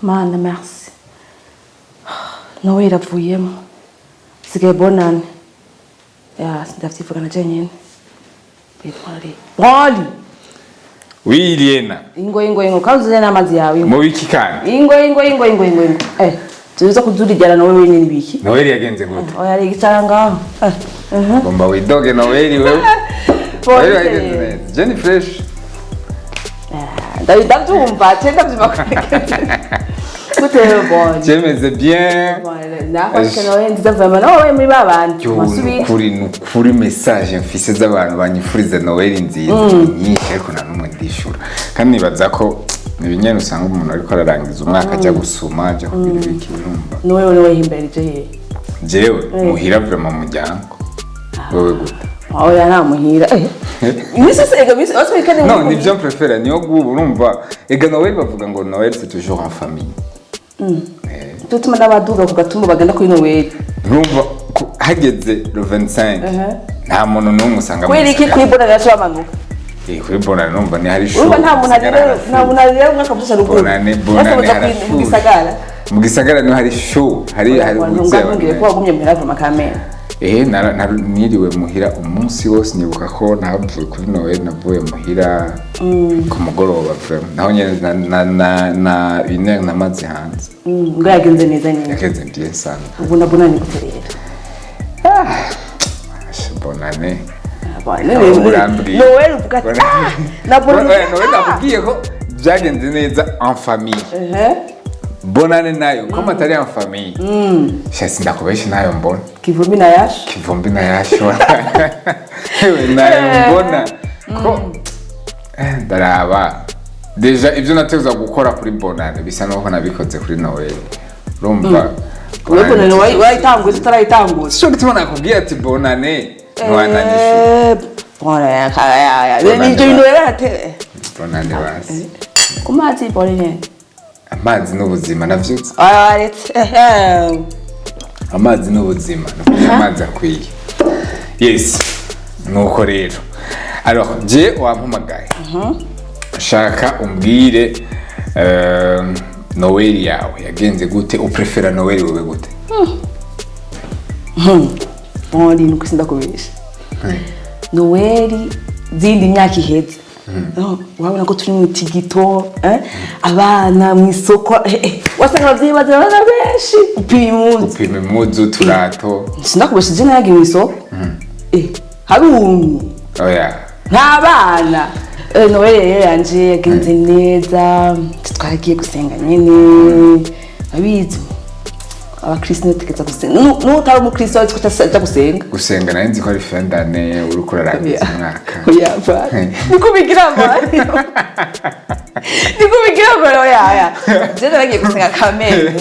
Mana merci. Noel avuyemo. Sigaye bonane. Ya ndavyivugana je nyene. Branly. Oui, Liena. Ingo kazuze n'amazi yawe. Mu wiki kandi. Ingo. Tuza kudurijana nawe wenyine biki. Noel yagenze gute? Oya rigitara ngaho. Bomba widoge Noel wewe. Noel yagenze neza. Jenny fresh. Ndabyumva cyenda byumakora. Gute bon. Jemeze bien. Nafashe Noel ndizavama nawe muri babandi. Kuri message mfise z'abantu banyifuriza Noel nziza nyinshi ariko na numwe ndishura. Kandi nibaza ko nibinyene usanga umuntu ariko ararangiza umwaka ajya gusoma ajya kugira ibiki urumva. Noel himberije ye. Jewe muhira vraiment mu muryango. Wewe gute? Oya nta muhira. Non, ni bien préféré niyo gubu urumva. Ega Noel bavuga ngo Noel c'est toujours en famille. Tutuma n'abaduga ku gatumba bagenda kuri Noel. Urumva hageze le 25. Nta muntu n'umwe usanga kweri iki kuri bonane yacu bamanuka. Kuri bonane numva ni hari show. Urumva nta muntu ari umwaka byose ruguru. Bonane mu gisagara. Mu gisagara niho hari show, hari ubuzima. Ko wagumye mu Havre Makamera. Niriwe muhira umunsi wose nibuka ko navuye kuri Noel navuye muhira ku mugoroba vraiment naho nyene na une namaze hanze ngo yagenze neza nyine yagenze bien sana ubu na bonane guterera bonane Noel uvuga na bonane Noel navugiye ko byagenze neza en famille bonane nayo koma atari en famille shasi ndakubesha nayo mbona kivumbi na yasho ewe nayo mbona ko ndaraba deja ibyo nateza gukora kuri bonane bisa naho nabikoze kuri Noel urumva bonane wayitanguye tutarayitanguye sho gituma nakubwiye ati bonane nwananyisho bonane ya ni ibyo bintu yarate bonane basi kumazi bonane amazi n'ubuzima navyutse amazi n'ubuzima amazi akwiye yes nuko rero alors je wampamagaye shaka umbwire Noel yawe yagenze gute uprefera Noel wewe gute Branly nuko sindakubesha Noel zindi myaka iheze urabona ko turi mu tigito abana mu isoko wasanga abavyeyi bazana benshi upima impuzu turato sindakubesha je nagiye mu isoko harumye oya ntabana Noel yanje yagenze neza twaragiye gusenga nyene abizi abakristo tegeza gusenga n'utari umukristo ariko utaja gusenga nayo nzi ko ari fin d'année uri kurarangiza umwaka yava nikubigira amani oya je naragiye gusenga kamere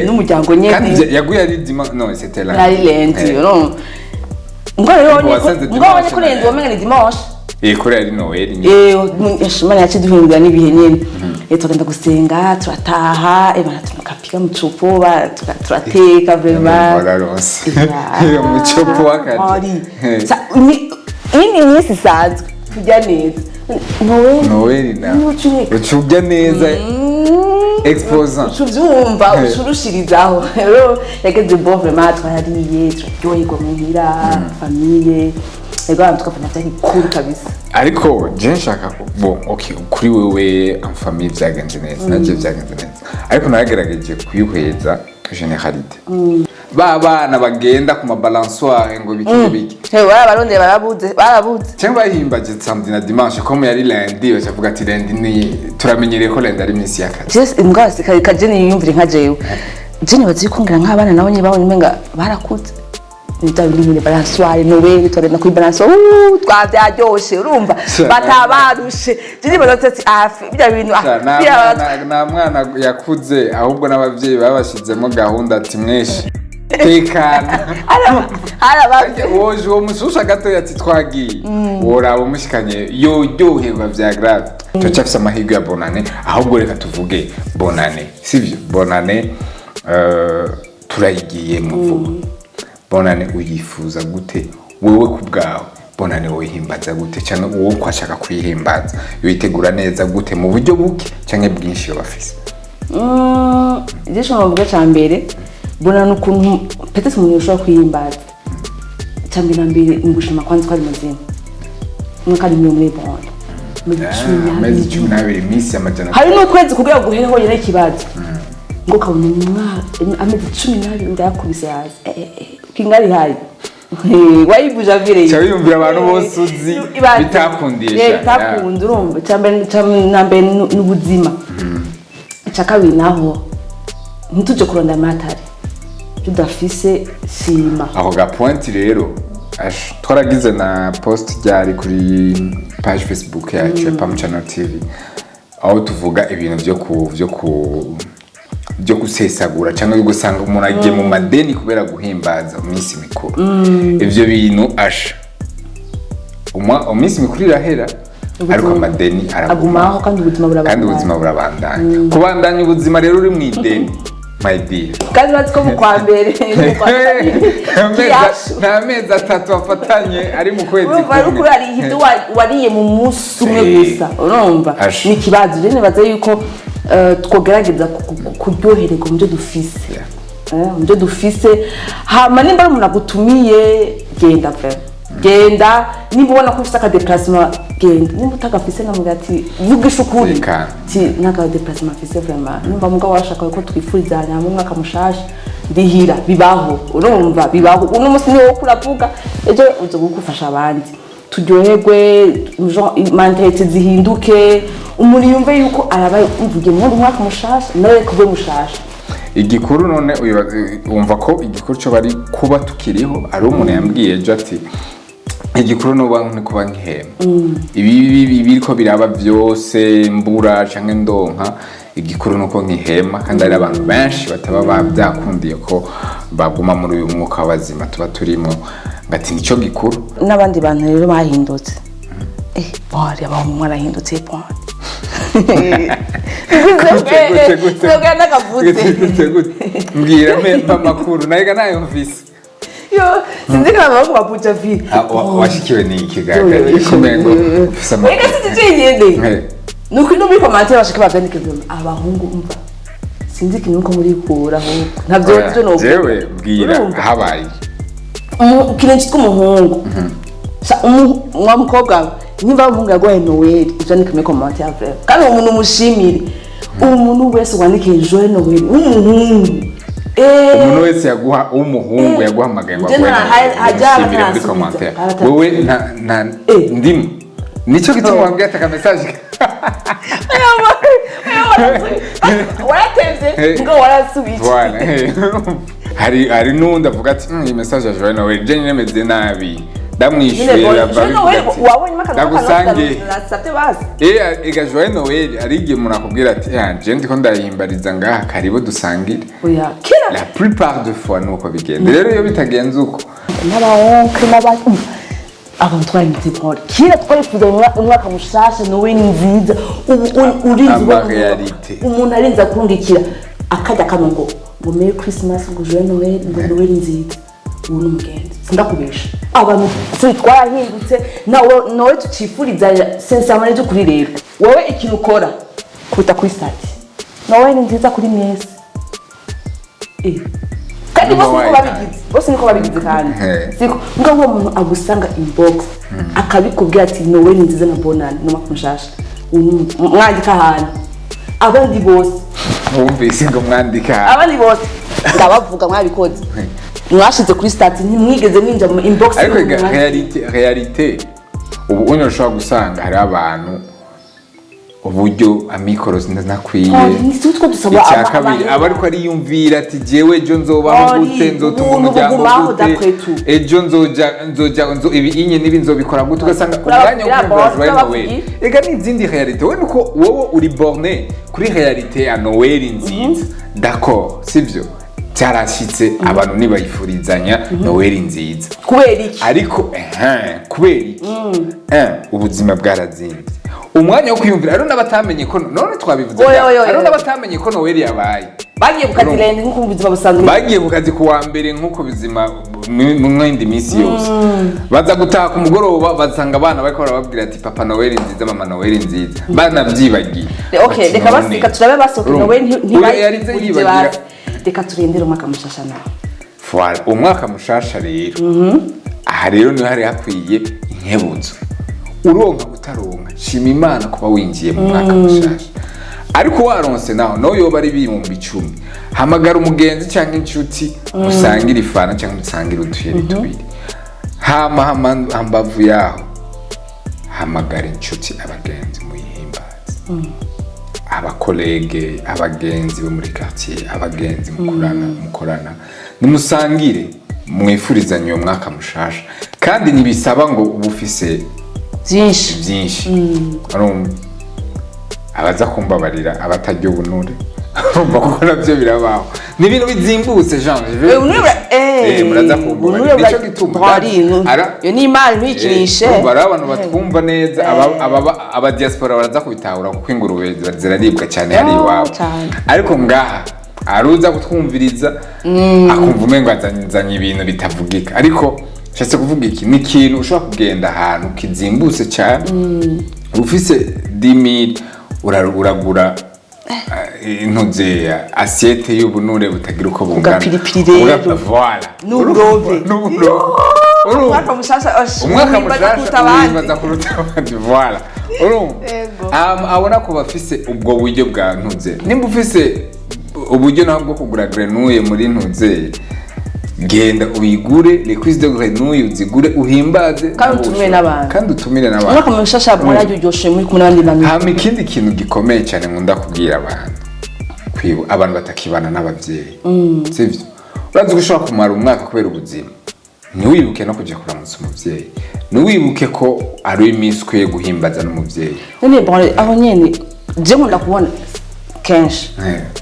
n'umuryango nyene yaguye ari dimanche non c'était là ari lundi non ngo rero ngo ko lendi womenga ni dimanche kuri ari Noel nyine shimana yacu duhindura n'ibihe nyene tugenda gusenga turataha tukapiga mu cupo turateka vraiment iyo mu cupo wakati ini nyisi sanzwe tujya neza Noel na ucubya neza exposant ucuvyumva ucurushirizaho rero yageze bon vraiment twariye turaryoherwa muhira famille ego tukafanya cyane cool kabisa ariko je nshaka bon okay kuri wewe en famille byagenze neza naje byagenze neza ariko nagerageje kuyihweza generalité bana bagenda ku mabalansoire ngo biki baronde barabuze cyangwa bahimbaje samedi na dimanche comme yari lundi bavuga ati lundi ni turamenyereye ko lundi ari minsi y'akazi just imbwase kaje ni yumvire nka jewe je nibazi kungira nk'abana nabo nyine babonye menga barakuze nitabiri balansoire Noel torena kuri balansoire twavyaryoshe urumva batabarushe jini bazatse bya bintu na mwana yakuze ahubwo n'abavyeyi babashizemo gahunda ati mweshi tekana woje wo mususha gato yati twagiye woraba mushikanye yoryoherwa vya grave cyafise amahirwe ya bonane ahubwo reka tuvuge bonane sivyo bonane turayigiye muvuga bonane uyifuza gute wewe kubgawe bonane wohimbaza gute cyane uwo kwashaka kwihimbaza yoyitegura neza gute mu buryo buke cyane bwinshi yo bafise Igisho mvuga cyambere bona nukuntu peut-être umuntu ushobora kwiyimbaza cyambere nambere ngushima kwanza kwari mazina mwakari muri bond amezi 12 misi amajana hari n'ukwezi kugira guheho yene kibazo ngo kabona amezi 12 ndakubise yazi kingari hari wayibuja vire cyabiyumvira abantu bose uzi bitakundisha bitakunda urumva cyambere nambere n'ubuzima cyakabiri naho ntituje kuronda amatari tudafise sima aho ga point rero twaragize na post ryari kuri page Facebook yacu ya Pam Channel TV aho tuvuga ibintu byo gusesagura cyangwa yo gusanga umuntu agiye mu madeni kubera guhimbaza iminsi mikuru ivyo bintu iminsi mikuru irahera ariko amadeni aragumaho kandi ubuzima burabandanya kubandanya ubuzima rero uri mu ideni my dear kandi batiko mu kwambere nta mezi 3 wafatanye ari mu kwezi kumwe ariko ari ibyo wariye mu munsi umwe gusa urumva ni kibazo je nebaza yuko twogerageza kuryohererwa mu byo dufise mu byo dufise hama nimba umuntu agutumiye genda pe genda nimba ubona ko ufite aka déplacement genda nimba utagafise namuga ati vugisha ukuri ti naka déplacement fise vraiment nimba mugabo washaka ko twifurizanya mu mwaka mushasha ndihira bibaho urumva bibaho uno musi niwo kuravuga ejo uzo gukufasha abandi turyoherwe mentalité zihinduke umuntu yumve yuko arabaye umvuge mu mwaka mushasha nawe kubwe mushasha igikuru none umva ko igikuru cyo bari kuba tukiriho ari umuntu yambwiye ejo ati igikuru no bantu kuba nkihema ibi biriko biraba byose mbura canke ndonka igikuru nuko nkihema kandi ari abantu benshi bataba babyakundiye ko baguma muri uyu mwuka w'abazima tuba turimo ngati nico gikuru n'abandi bantu rero bahindutse bari abantu mwarahindutse pon mbwira mpemba makuru nayiga nayo mvise yo sinzi kana bako bapucha vi washikiwe ni ikigaga ikumengo ufisa makuru ega sitijinde nuko no muri commentaire bashika baganike abahungu umva sinzi kintu uko muri kura ahubwo ntavyo byo no jewe bwira habaye kirenchi tw'umuhungu umukobwa nimba umuhungu yagoye Noel ivyo ni kimwe commentaire vrai kandi umuntu mushimire umuntu wese wandike joye Noel umuhungu umuntu wese yaguha umuhungu yaguhamagaye ngo agwene muri commentaire wewe nta ndimu nico gituma wambwiye ataka message waratevye ngo warasubije hari nundi avuga ati iyi message ya Joanne Noel je nemeze nabi ndamwishyurira ndagusange ega Joanne Noel arigiye umuntu akubwira ati je ndiko ndayimbariza ngaha karibo dusangire la plupart de fois nuko bigenda rero iyo bitagenze uko n'abahonke n'abandi abantu twanyitse Paul kira twarifuza umwaka mushasha Noel nziza umuntu arinza kurungikira akajya kanongo ngo Merry Christmas ngo Joanne Noel ngo Noel nziza ubu n'umugenzi sindakubesha abantu twahindutse nawe tucifuriza sensamane cyo kuri rero wowe ikintu ukora kuta kuri stati Noel nziza kuri mwese kandi bose niko babigize kandi siko ngo umuntu agusanga inbox akabikubwira ati Noel nziza na bonane no makumshasha mwandika hano abandi bose wumvise ngo mwandika abandi bose ndabavuga mwabikoze mwashize kuri stati ntimwigeze mwinja mu inbox ariko realite ubu unyo ushobora gusanga hari abantu uburyo amikoro sinakwiye icyakabiri aba ariko ariyumvira ati jewe ejo nzobaho gute nzotunga umuryango gute ejo nzoja ibi inye nibi nzobikora gute ugasanga umwanya wo kwimbaza Noel ega n'izindi realite we nuko wowe uri borné kuri realite ya Noel nziza d'accord sivyo cyarashitse abantu nibayifurizanya Noel nziza kubera iki ariko kubera iki ubuzima bwarazinze umwanya wo kwiyumvira ari n'abatamenye ko none twabivuze ari n'abatamenye ko Noel yabaye bagiye ku kazi rende nkuko ubuzima busanzwe bagiye ku kazi kuwa mbere nkuko bizima mwindi minsi yose baza gutaha ku mugoroba basanga abana bariko barababwira ati papa Noel nziza mama Noel nziza banavyibagiye. Okay, reka basika turabe basoka Noel ntibayibagira. Reka turindire umwaka mushasha nawe. Voilà, umwaka mushasha rero. Aha rero niho hari hakwiye inkebuzo. Uronka utaronka shima Imana kuba winjiye mu mwaka mushasha. Ariko waronse naho no yoba ari bibumbi 10 hamagara umugenzi cyangwa inshuti usangira ifana cyangwa usangira utuyeri tubiri hambavu yaho hamagara inshuti abagenzi muyihimbaza abakolege abagenzi bo muri quartier abagenzi mukorana nimusangire mwifurizanye uwo mwaka mushasha kandi nibisaba ngo ubufise byinshi abaza kumbabarira abatajya ubunure kuko nabyo birabaho ni ibintu bizimbutse Jean muraza kumbabarira nico gituma yo ni imari ntikinishe bara abantu batwumva neza aba diaspora baraza kubitahura kuko ingurube ziraribwa cyane hari iwabo ariko ngaha aruza kutwumviriza akumva umengo azanye ibintu bitavugika ariko shatse kuvuga iki ni ikintu ushobora kugenda ahantu kizimbutse cyane ufise 10,000 uragura intuze assiette y'ubunure butagira uko bungana ugapiripiri rero voilà n'uburobe umwaka mushasha bibaza kuruta abandi voilà abona ko bafise ubwo buryo bwa ntuze nimba ufise uburyo naho bwo kugura grenouille muri ntuze genda uyigure liquide de grenouille uzigure uhimbaze kandi utumire n'abantu umwaka mushasha mwarajyoshe muri kumwe n'abandi bantu hama ikindi kintu gikomeye cyane nkunda kubwira abantu batakibana n'abavyeyi sivyo urazi gushaka kumara umwaka kubera ubuzima ntiwibuke no kujya kuramutsa umuvyeyi ntiwibuke ko ari iminsi ukwiye guhimbaza n'umuvyeyi none Branly aho nyene je nkunda kubona kenshi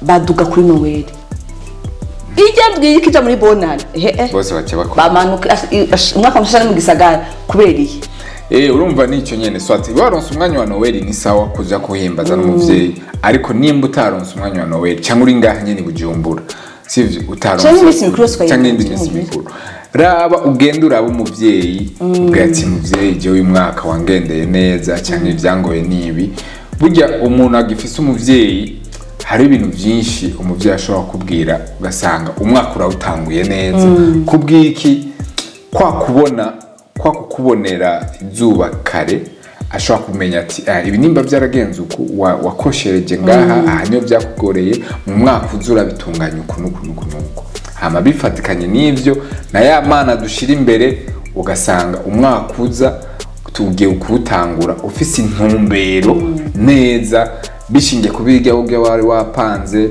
baduga kuri Noel ijya bwiye kija muri bonana bose bace bakora bamanuka umwaka mushasha mu gisagara kubera urumva nicyo nyene swati waronse umwanya wa Noel ni sawa kuja kuhimbaza n'umuvyeyi ariko nimba utaronse umwanya wa Noel cyangwa uri ngaha nyene Bujumbura sivyo utaronse cyangwa indi minsi mikuru raba ugenda uraba umuvyeyi ubwati muvyeyi je uyu mwaka wangendeye neza cyangwa ibyangoye nibi burya umuntu agifise umuvyeyi hari ibintu byinshi umuvyeyi ashobora kubwira ugasanga umwaka urawutanguye neza kubwiki kwa kukubonera izuba kare ashobora kumenya ati ibi nimba byaragenze uku wakoshereje ngaha ahanyo byakugoreye mu mwaka uzura bitunganya uku hama bifatikanye n'ivyo na ya mana dushira imbere ugasanga umwaka uza tugiye kuwutangura ufise intumbero neza bishingiye kubirya ubwe wari wapanze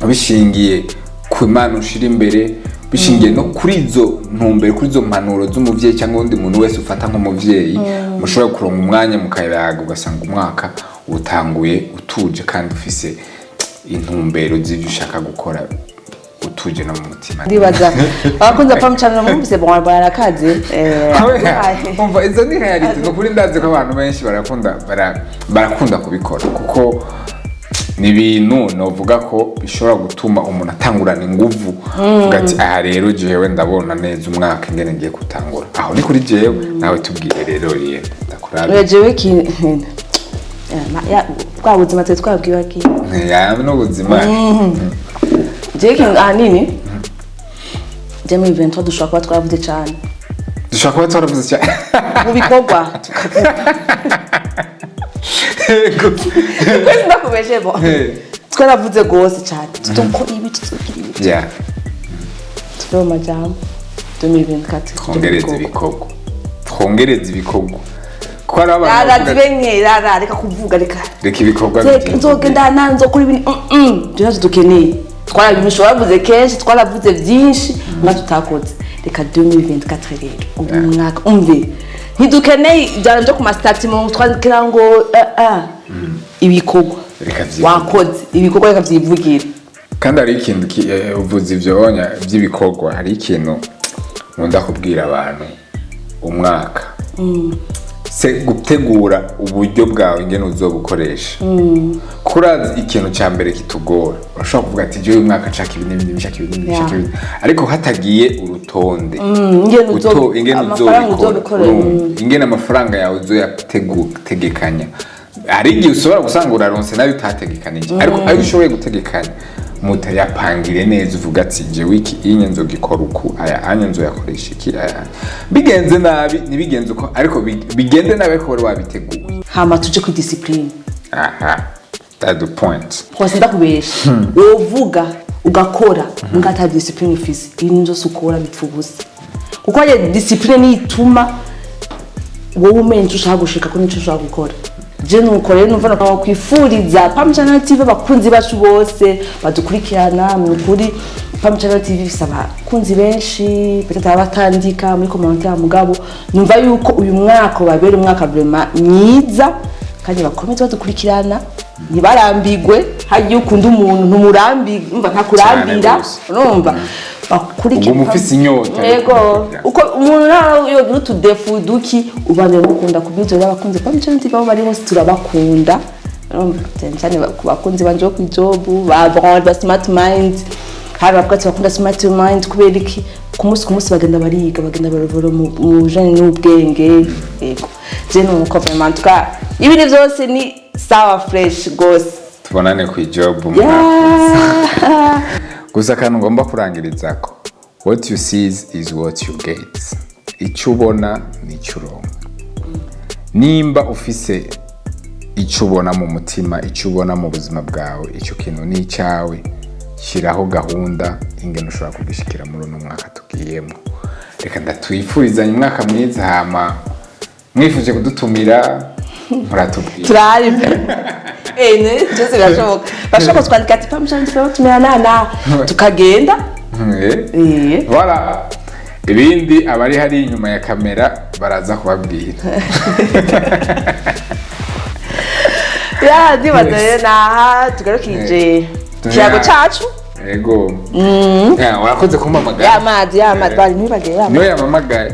bishingiye ku mana ushira imbere bishingiye no kuri izo ntumbero kuri izo mpanuro z'umuvyeyi cyangwa undi muntu wese ufata nk'umuvyeyi mushobora kuronka umwanya mukayaga ugasanga umwaka utanguye utuje kandi ufise intumbero z'ibyo ushaka gukora utuje no mu mutima ndibaza abakunze pamchana mumvise Branly arakaze umva izo ni reality no kuri ndaze ko abantu benshi barakunda kubikora kuko ni ibintu novuga ko bishobora gutuma umuntu atangurana inguvu ugati aha rero jewe ndabona neza umwaka ingene ngiye gutangura aho ni kuri jewe nawe tubwire rero Liena ndakurabe jewe ki kwa buzima twabwiwe ki no buzima jewe nini Demi 23 dushaka kuba twaravuze cyane mu bikorwa kwezi ndakubeje bo twaravuze gose cyane tutokora ibi yeah tuve mu majambo 2024 twongereza ibikorwa ko ari abantu reka kuvuga reka ibikorwa nzogenda nanzo kuri ibintu byaje dukeneye twarabimisho bavuze kenshi twaravuze byinshi natutakoze reka 2024 rero umwaka umve ntidukeneye byanje ku mastatiment twandikira ngo ibikorwa wakoze ibikorwa reka byivugira kandi ari ikintu uvuze ibyo by'ibikorwa hari ikintu nkunda kubwira abantu umwaka se gutegura uburyo bwawe ingene uzobukoresha kurazi ikintu cya mbere kitugora urashobora kuvuga ati je uyu mwaka nshaka ibintu nshaka ibintu ariko hatagiye urutonde ingene uzobikora ingene amafaranga yawe uzoyategekanya hari igihe ushobora gusanga uraronse nayo utategekanije ariko ayo ushoboye gutegekanya mutayapangire neza uvuga ati je wiki iyi nzogikora uku aya anya nzoyakoresha iki aya bigenze nabi nibigenze uko ariko bigende nabi ko wabiteguye hama tuje ku discipline that's the point kwasi ndakubesha wovuga ugakora ngata discipline ufise ibintu byose ukora bipfubuza kuko ya discipline nituma wowe umenye ushaka gushika ko nico ushaka gukora je nuko rero numva no kwifuriza Pam Channel TV bakunzi bacu bose badukurikirana mu kuri Pam Channel TV bisaba kunzi benshi peut-être abatandika muri commentaire mugabo numva yuko uyu mwaka babere umwaka vraiment myiza kandi bakomeze badukurikirana ntibarambigwe hagiye ukunda umuntu ntumurambi umva ntakurambira urumva bakurikira umufisi inyota yego uko umuntu nawe yo n'utudefu duki ubanje gukunda kubwizo y'abakunzi Pam Channel TV bari hose turabakunda cyane bakunzi banje ku job ba Branly ba smart mind hari abakati bakunda smart mind kubera iki ku munsi bagenda bariga bagenda barovora mu jane n'ubwenge yego je nuko vraiment twa ibintu byose ni sawa fresh gose tubonane ku job gusa kandi ngomba kurangirizako what you see is what you get icyo ubona nicyo uronka nimba ufise icyo ubona mu mutima icyo ubona mu buzima bwawe icyo kintu ni icyawe shiraho gahunda ingene ushobora kugishikira muri uno mwaka tugiyemo reka ndatwifurizanye umwaka mwiza hama mwifuje kudutumira muratubwira turari ne cyose birashoboka twandika ati Pam Channel TV tumira nana tukagenda voilà ibindi abari hari inyuma ya kamera baraza kubabwira ya dibateye naha tugarukije kiyago cacu yego warakoze kumpamagara ya madi bari ntibageye niwe yamamagaye